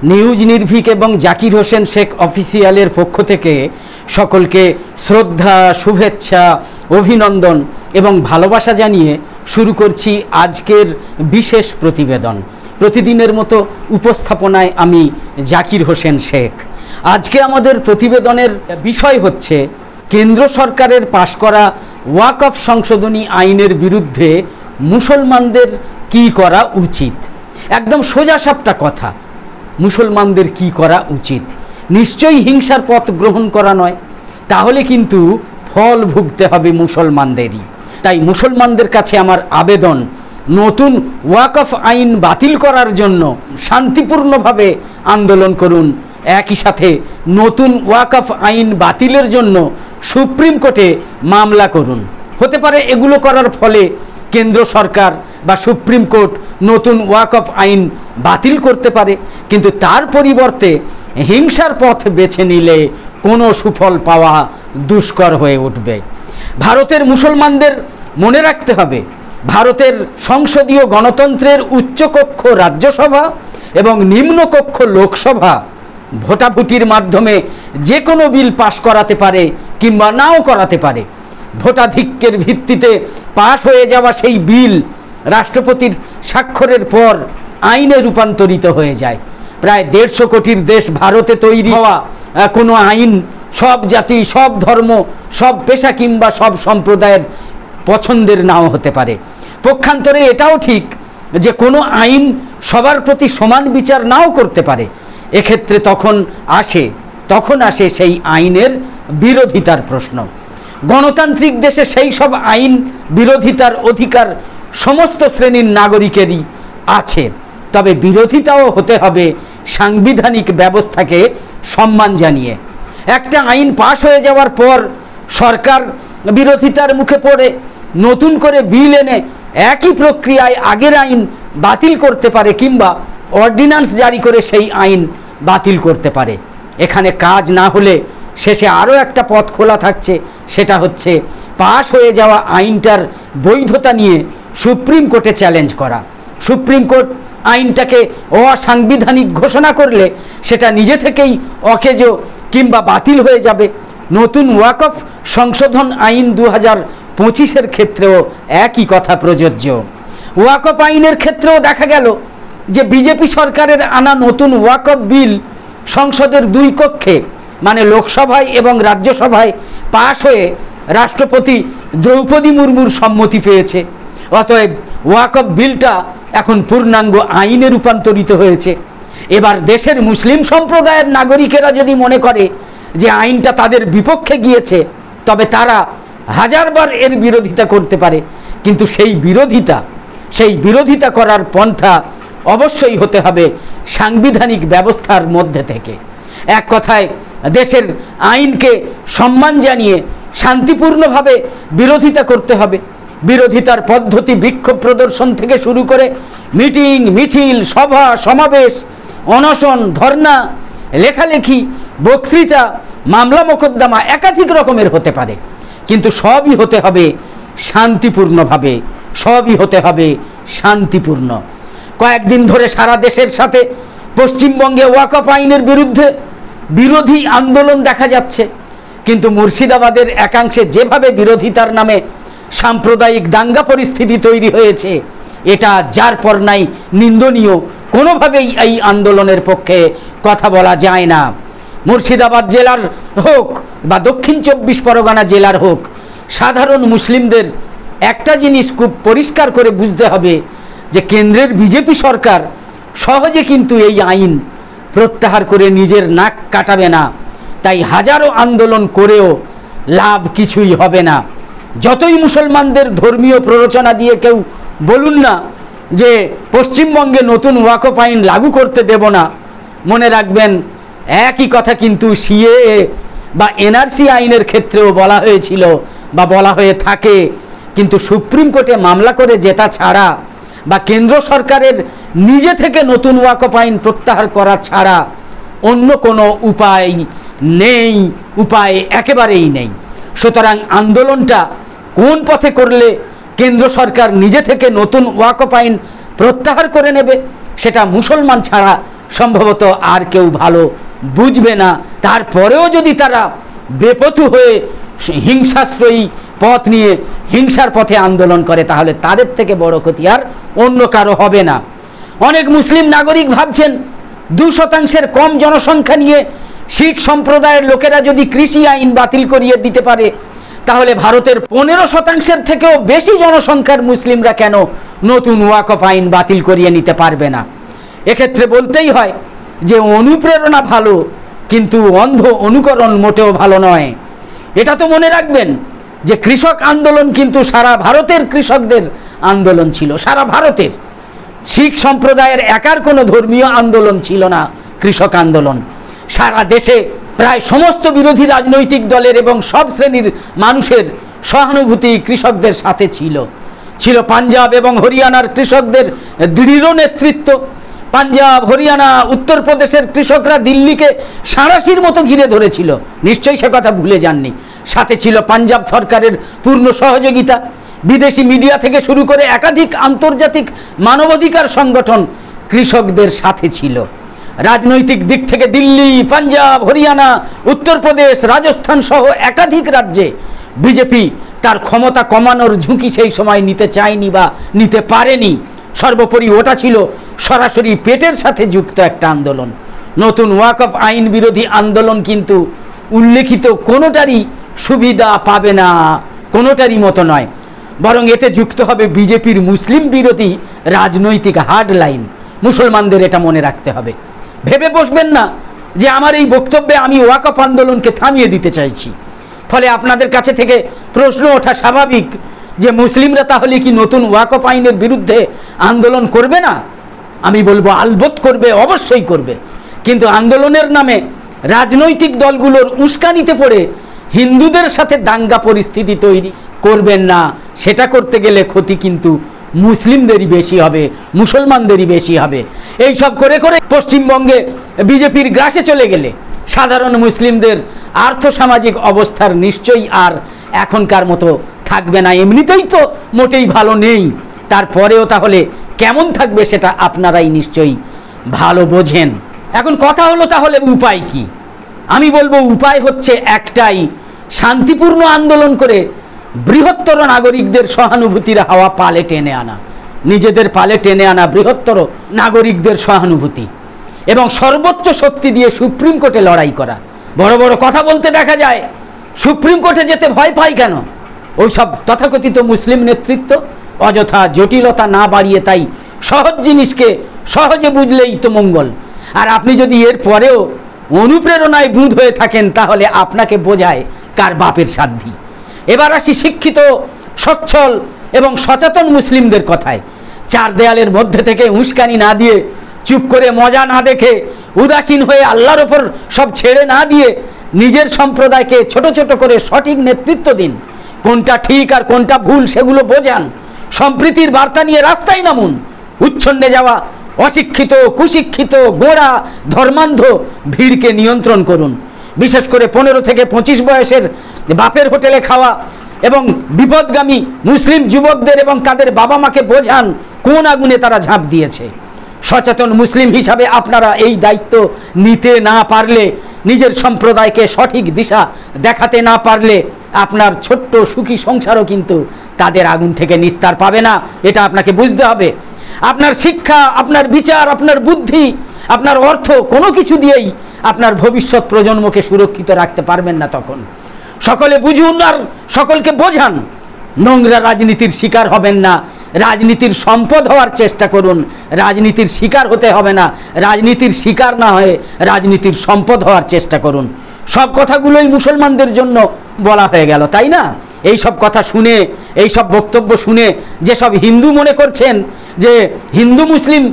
News Nirbhik এবং জাকির হোসেন শেখ অফিসিয়ালের পক্ষ থেকে সকলকে শ্রদ্ধা, শুভেচ্ছা, অভিনন্দন এবং ভালোবাসা জানিয়ে শুরু করছি আজকের বিশেষ প্রতিবেদন। প্রতিদিনের মতো উপস্থাপনায় আমি জাকির হোসেন শেখ। আজকে আমাদের প্রতিবেদনের বিষয় হচ্ছে কেন্দ্র সরকারের পাশ করা ওয়াকফ সংশোধনী আইনের বিরুদ্ধে মুসলমানদের কি করা উচিত। একদম সোজাসাপটা কথা, মুসলমানদের কি করা উচিত। নিশ্চয়ই হিংসার পথ গ্রহণ করা নয়, তাহলে কিন্তু ফল ভুগতে হবে মুসলমানদেরই। তাই মুসলমানদের কাছে আমার আবেদন, নতুন ওয়াকফ আইন বাতিল করার জন্য শান্তিপূর্ণভাবে আন্দোলন করুন। একই সাথে নতুন ওয়াকফ আইন বাতিলের জন্য সুপ্রিম কোর্টে মামলা করুন। হতে পারে এগুলো করার ফলে কেন্দ্র সরকার বা সুপ্রিম কোর্ট নতুন ওয়াকফ আইন বাতিল করতে পারে, কিন্তু তার পরিবর্তে হিংসার পথ বেছে নিলে কোনো সুফল পাওয়া দুষ্কর হয়ে উঠবে। ভারতের মুসলমানদের মনে রাখতে হবে, ভারতের সংসদীয় গণতন্ত্রের উচ্চকক্ষ রাজ্যসভা এবং নিম্নকক্ষ লোকসভা ভোটাভুটির মাধ্যমে যে কোনো বিল পাশ করাতে পারে কিংবা নাও করাতে পারে। ভোটাধিক্যের ভিত্তিতে পাশ হয়ে যাওয়া সেই বিল রাষ্ট্রপতির স্বাক্ষরের পর আইনে রূপান্তরিত হয়ে যায়। প্রায় 150 কোটির দেশ ভারতে তৈরি হওয়া কোনো আইন সব জাতি, সব ধর্ম, সব পেশা কিংবা সব সম্প্রদায়ের পছন্দের নাও হতে পারে। পক্ষান্তরে এটাও ঠিক যে কোনো আইন সবার প্রতি সমান বিচার নাও করতে পারে। এক্ষেত্রে তখন আসে সেই আইনের বিরোধিতার প্রশ্ন। গণতান্ত্রিক দেশে সেই সব আইন বিরোধিতার অধিকার সমস্ত শ্রেণীর নাগরিকেরই আছে, তবে বিরোধিতাও হতে হবে সাংবিধানিক ব্যবস্থাকে সম্মান জানিয়ে। একটা আইন পাশ হয়ে যাওয়ার পর সরকার বিরোধিতার মুখে পড়ে নতুন করে বিল এনে একই প্রক্রিয়ায় আগের আইন বাতিল করতে পারে কিংবা অর্ডিন্যান্স জারি করে সেই আইন বাতিল করতে পারে। এখানে কাজ না হলে শেষে আরও একটা পথ খোলা থাকছে, সেটা হচ্ছে পাশ হয়ে যাওয়া আইনটার বৈধতা নিয়ে সুপ্রিম কোর্টে চ্যালেঞ্জ করা। সুপ্রিম কোর্ট আইনটাকে অসাংবিধানিক ঘোষণা করলে সেটা নিজে থেকেই অকেজ কিংবা বাতিল হয়ে যাবে। নতুন ওয়াকফ সংশোধন আইন 2025-এর ক্ষেত্রেও একই কথা প্রযোজ্য। ওয়াকফ আইনের ক্ষেত্রেও দেখা গেল যে বিজেপি সরকারের আনা নতুন ওয়াকফ বিল সংসদের দুই কক্ষে মানে লোকসভায় এবং রাজ্যসভায় পাশ হয়ে রাষ্ট্রপতি দ্রৌপদী মুর্মুর সম্মতি পেয়েছে। অতএব ওয়াকফ বিলটা এখন পূর্ণাঙ্গ আইনে রূপান্তরিত হয়েছে। এবার দেশের মুসলিম সম্প্রদায়ের নাগরিকেরা যদি মনে করে যে আইনটা তাদের বিপক্ষে গিয়েছে, তবে তারা হাজারবার এর বিরোধিতা করতে পারে, কিন্তু সেই বিরোধিতা করার পন্থা অবশ্যই হতে হবে সাংবিধানিক ব্যবস্থার মধ্যে থেকে। এক কথায় দেশের আইনকে সম্মান জানিয়ে শান্তিপূর্ণভাবে বিরোধিতা করতে হবে। বিরোধিতার পদ্ধতি বিক্ষোভ প্রদর্শন থেকে শুরু করে মিটিং, মিছিল, সভা, সমাবেশ, অনশন, ধর্না, লেখালেখি, বক্তৃতা, মামলা মোকদ্দমা একাধিক রকমের হতে পারে, কিন্তু সবই হতে হবে শান্তিপূর্ণভাবে, সবই হতে হবে শান্তিপূর্ণ। কয়েকদিন ধরে সারা দেশের সাথে পশ্চিমবঙ্গে ওয়াকফ আইনের বিরুদ্ধে বিরোধী আন্দোলন দেখা যাচ্ছে, কিন্তু মুর্শিদাবাদের একাংশে যেভাবে বিরোধিতার নামে সাম্প্রদায়িক দাঙ্গা পরিস্থিতি তৈরি হয়েছে, এটা যার পর নাই নিন্দনীয়। কোনোভাবেই এই আন্দোলনের পক্ষে কথা বলা যায় না। মুর্শিদাবাদ জেলার হোক বা দক্ষিণ 24 পরগনা জেলার হোক, সাধারণ মুসলিমদের একটা জিনিস খুব পরিষ্কার করে বুঝতে হবে যে কেন্দ্রের বিজেপি সরকার সহজে কিন্তু এই আইন প্রত্যাহার করে নিজের নাক কাটাবে না। তাই হাজারো আন্দোলন করেও লাভ কিছুই হবে না। যতই মুসলমানদের ধর্মীয় প্ররোচনা দিয়ে কেউ বলুন না যে পশ্চিমবঙ্গে নতুন ওয়াকফ আইন লাগু করতে দেব না, মনে রাখবেন একই কথা কিন্তু সিএএ বা এনআরসি আইনের ক্ষেত্রেও বলা হয়েছিল বা বলা হয়ে থাকে। কিন্তু সুপ্রিম কোর্টে মামলা করে জেতা ছাড়া বা কেন্দ্র সরকারের নিজে থেকে নতুন ওয়াকফ আইন প্রত্যাহার করা ছাড়া অন্য কোনো উপায় নেই, উপায় একেবারেই নেই। সুতরাং আন্দোলনটা কোন পথে করলে কেন্দ্র সরকার নিজে থেকে নতুন ওয়াকফ আইন প্রত্যাহার করে নেবে, সেটা মুসলমান ছাড়া সম্ভবত আর কেউ ভালো বুঝবে না। তারপরেও যদি তারা বেপথু হয়ে হিংসাশ্রয়ী পথ নিয়ে হিংসার পথে আন্দোলন করে, তাহলে তাদের থেকে বড় ক্ষতি আর অন্য কারো হবে না। অনেক মুসলিম নাগরিক ভাবছেন 2% কম জনসংখ্যা নিয়ে শিখ সম্প্রদায়ের লোকেরা যদি কৃষি আইন বাতিল করিয়ে দিতে পারে, তাহলে ভারতের 15% থেকেও বেশি জনসংখ্যার মুসলিমরা কেন নতুন ওয়াকফ আইন বাতিল করিয়ে নিতে পারবে না? এক্ষেত্রে বলতেই হয় যে অনুপ্রেরণা ভালো, কিন্তু অন্ধ অনুকরণ মোটেও ভালো নয়। এটা তো মনে রাখবেন যে কৃষক আন্দোলন কিন্তু সারা ভারতের কৃষকদের আন্দোলন ছিল, সারা ভারতের। শিখ সম্প্রদায়ের একার কোনো ধর্মীয় আন্দোলন ছিল না কৃষক আন্দোলন। সারা দেশে প্রায় সমস্ত বিরোধী রাজনৈতিক দলের এবং সব শ্রেণীর মানুষের সহানুভূতি কৃষকদের সাথে ছিল। ছিল পাঞ্জাব এবং হরিয়ানার কৃষকদের দৃঢ় নেতৃত্ব। পাঞ্জাব, হরিয়ানা, উত্তরপ্রদেশের কৃষকরা দিল্লিকে সাঁড়াশির মতো ঘিরে ধরেছিল, নিশ্চয়ই সে কথা ভুলে যাননি। সাথে ছিল পাঞ্জাব সরকারের পূর্ণ সহযোগিতা। বিদেশি মিডিয়া থেকে শুরু করে একাধিক আন্তর্জাতিক মানবাধিকার সংগঠন কৃষকদের সাথে ছিল। রাজনৈতিক দিক থেকে দিল্লি, পাঞ্জাব, হরিয়ানা, উত্তরপ্রদেশ, রাজস্থান সহ একাধিক রাজ্যে বিজেপি তার ক্ষমতা কমানোর ঝুঁকি সেই সময় নিতে চায়নি বা নিতে পারেনি। সর্বোপরি ওটা ছিল সরাসরি পেটের সাথে যুক্ত একটা আন্দোলন। নতুন ওয়াকফ আইন বিরোধী আন্দোলন কিন্তু উল্লেখিত কোনোটারই সুবিধা পাবে না, কোনোটারই মতো নয়। বরং এতে যুক্ত হবে বিজেপির মুসলিম বিরোধী রাজনৈতিক হার্ড লাইন। মুসলমানদের এটা মনে রাখতে হবে। ভেবে বসবেন না যে আমার এই বক্তব্যে আমি ওয়াকফ আন্দোলনকে থামিয়ে দিতে চাইছি। ফলে আপনাদের কাছে থেকে প্রশ্ন ওঠা স্বাভাবিক যে মুসলিমরা তাহলে কি নতুন ওয়াকফ আইনের বিরুদ্ধে আন্দোলন করবে না? আমি বলবো আলবত করবে, অবশ্যই করবে। কিন্তু আন্দোলনের নামে রাজনৈতিক দলগুলোর উস্কানিতে পড়ে হিন্দুদের সাথে দাঙ্গা পরিস্থিতি তৈরি করবেন না। সেটা করতে গেলে ক্ষতি কিন্তু মুসলিমদেরই বেশি হবে, মুসলমানদেরই বেশি হবে। এই সব করে করে পশ্চিমবঙ্গে বিজেপির গ্রাসে চলে গেলে সাধারণ মুসলিমদের আর্থসামাজিক অবস্থার নিশ্চয়ই আর এখনকার মতো থাকবে না। এমনিতেই তো মোটেই ভালো নেই, তারপরেও তাহলে কেমন থাকবে সেটা আপনারাই নিশ্চয়ই ভালো বোঝেন। এখন কথা হলো তাহলে উপায় কি? আমি বলবো উপায় হচ্ছে একটাই, শান্তিপূর্ণ আন্দোলন করে বৃহত্তর নাগরিকদের সহানুভূতির হাওয়া পালে টেনে আনা, নিজেদের পালে টেনে আনা বৃহত্তর নাগরিকদের সহানুভূতি এবং সর্বোচ্চ শক্তি দিয়ে সুপ্রিম কোর্টে লড়াই করা। বড় বড় কথা বলতে দেখা যায়, সুপ্রিম কোর্টে যেতে ভয় পাই কেন? ওই সব তথাকথিত মুসলিম নেতৃত্ব অযথা জটিলতা না বাড়িয়ে তাই সহজ জিনিসকে সহজে বুঝলেই তো মঙ্গল। আর আপনি যদি এর পরেও অনুপ্রেরণায় বুঁদ হয়ে থাকেন, তাহলে আপনাকে বোঝায় কার বাপের সাধ্যি। এবার আসি শিক্ষিত, সচ্ছল এবং সচেতন মুসলিমদের কথায়। চার দেয়ালের মধ্যে থেকে উস্কানি না দিয়ে, চুপ করে মজা না দেখে, উদাসীন হয়ে আল্লাহর ওপর সব ছেড়ে না দিয়ে নিজের সম্প্রদায়কে ছোট ছোট করে সঠিক নেতৃত্ব দিন। কোনটা ঠিক আর কোনটা ভুল সেগুলো বোঝান। সম্প্রীতির বার্তা নিয়ে রাস্তায় নামুন। উচ্ছন্নে যাওয়া অশিক্ষিত, কুশিক্ষিত, গোঁড়া, ধর্মান্ধ ভিড়কে নিয়ন্ত্রণ করুন। বিশেষ করে 15 থেকে 25 বয়সের বাপের হোটেলে খাওয়া এবং বিপদগামী মুসলিম যুবকদের এবং তাদের বাবা মাকে বোঝান কোন আগুনে তারা ঝাঁপ দিয়েছে। সচেতন মুসলিম হিসাবে আপনারা এই দায়িত্ব নিতে না পারলে, নিজের সম্প্রদায়কে সঠিক দিশা দেখাতে না পারলে, আপনার ছোট্ট সুখী সংসারও কিন্তু তাদের আগুন থেকে নিস্তার পাবে না। এটা আপনাকে বুঝতে হবে। আপনার শিক্ষা, আপনার বিচার, আপনার বুদ্ধি, আপনার অর্থ কোনো কিছু দিয়েই আপনার ভবিষ্যৎ প্রজন্মকে সুরক্ষিত রাখতে পারবেন না। তখন সকলে বুঝুন আর সকলকে বোঝান। নোংরা রাজনীতির শিকার হবেন না, রাজনীতির সম্পদ হওয়ার চেষ্টা করুন। রাজনীতির শিকার হতে হবে না, রাজনীতির শিকার না হয়ে রাজনীতির সম্পদ হওয়ার চেষ্টা করুন। সব কথাগুলোই মুসলমানদের জন্য বলা হয়ে গেল, তাই না? এই সব কথা শুনে, এই সব বক্তব্য শুনে যেসব হিন্দু মনে করছেন যে হিন্দু মুসলিম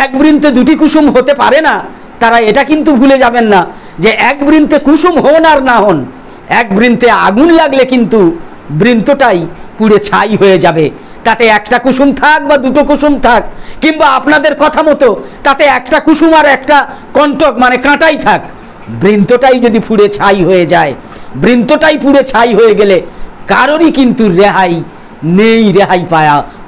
এক বৃন্তে দুটি কুসুম হতে পারে না, তারা এটা কিন্তু ভুলে যাবেন না যে এক বৃন্তে কুসুম হন আর না হন, এক বৃন্তে আগুন লাগলে কিন্তু বৃন্তটাই পুড়ে ছাই হয়ে যাবে। তাতে একটা কুসুম থাক বা দুটো কুসুম থাক, কিংবা আপনাদের কথা মতো তাতে একটা কুসুম আর একটা কণ্টক মানে কাঁটাই থাক, বৃন্তটাই যদি পুড়ে ছাই হয়ে যায়, বৃন্তটাই পুড়ে ছাই হয়ে গেলে কারোরই কিন্তু রেহাই নেই, রেহাই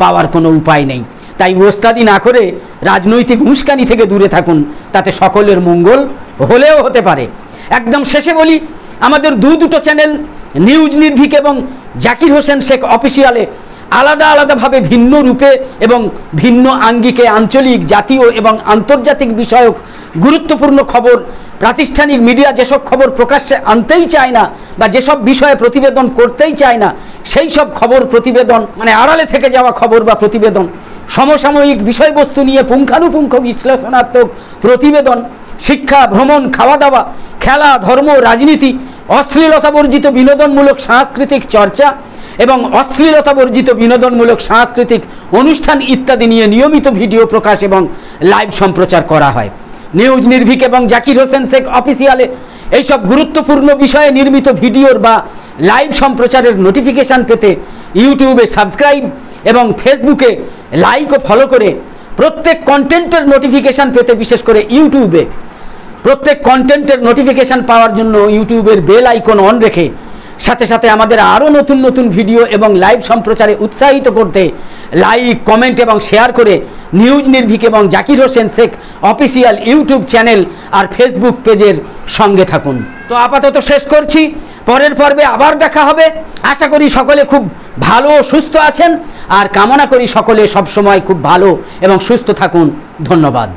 পাওয়ার কোনো উপায় নেই। তাই ওস্তাদি না করে রাজনৈতিক উস্কানি থেকে দূরে থাকুন, তাতে সকলের মঙ্গল হলেও হতে পারে। একদম শেষে বলি, আমাদের দুটো চ্যানেল নিউজ নির্ভীক এবং জাকির হোসেন শেখ অফিসিয়ালে আলাদা আলাদাভাবে ভিন্ন রূপে এবং ভিন্ন আঙ্গিকে আঞ্চলিক, জাতীয় এবং আন্তর্জাতিক বিষয়ক গুরুত্বপূর্ণ খবর, প্রাতিষ্ঠানিক মিডিয়া যেসব খবর প্রকাশ্যে আনতেই চায় না বা যেসব বিষয়ে প্রতিবেদন করতেই চায় না, সেই সব খবর প্রতিবেদন মানে আড়ালে থেকে যাওয়া খবর বা প্রতিবেদন, সমসাময়িক বিষয়বস্তু নিয়ে পুঙ্খানুপুঙ্খ বিশ্লেষণাত্মক প্রতিবেদন, শিক্ষা, ভ্রমণ, খাওয়া দাওয়া, খেলা, ধর্ম, রাজনীতি, অশ্লীলতা বর্জিত বিনোদনমূলক সাংস্কৃতিক চর্চা এবং অশ্লীলতা বর্জিত বিনোদনমূলক সাংস্কৃতিক অনুষ্ঠান ইত্যাদি নিয়ে নিয়মিত ভিডিও প্রকাশ এবং লাইভ সম্প্রচার করা হয়। নিউজ নির্ভীক এবং জাকির হোসেন শেখ অফিসিয়ালে এইসব গুরুত্বপূর্ণ বিষয়ে নির্মিত ভিডিওর বা লাইভ সম্প্রচারের নোটিফিকেশান পেতে ইউটিউবে সাবস্ক্রাইব এবং ফেসবুকে লাইক ও ফলো করে প্রত্যেক কন্টেন্টের নোটিফিকেশান পেতে, বিশেষ করে ইউটিউবে প্রত্যেক কন্টেন্টের নোটিফিকেশান পাওয়ার জন্য ইউটিউবের বেল আইকন অন রেখে সাথে সাথে আমাদের আরও নতুন নতুন ভিডিও এবং লাইভ সম্প্রচারে উৎসাহিত করতে লাইক, কমেন্ট এবং শেয়ার করে নিউজ নির্ভীক এবং Zakir Hossain Sheikh official YouTube channel আর ফেসবুক পেজের সঙ্গে থাকুন। তো আপাতত শেষ করছি, পরের পর্বে আবার দেখা হবে। আশা করি সকলে খুব ভালো ও সুস্থ আছেন, আর কামনা করি সকলে সবসময় খুব ভালো এবং সুস্থ থাকুন। ধন্যবাদ।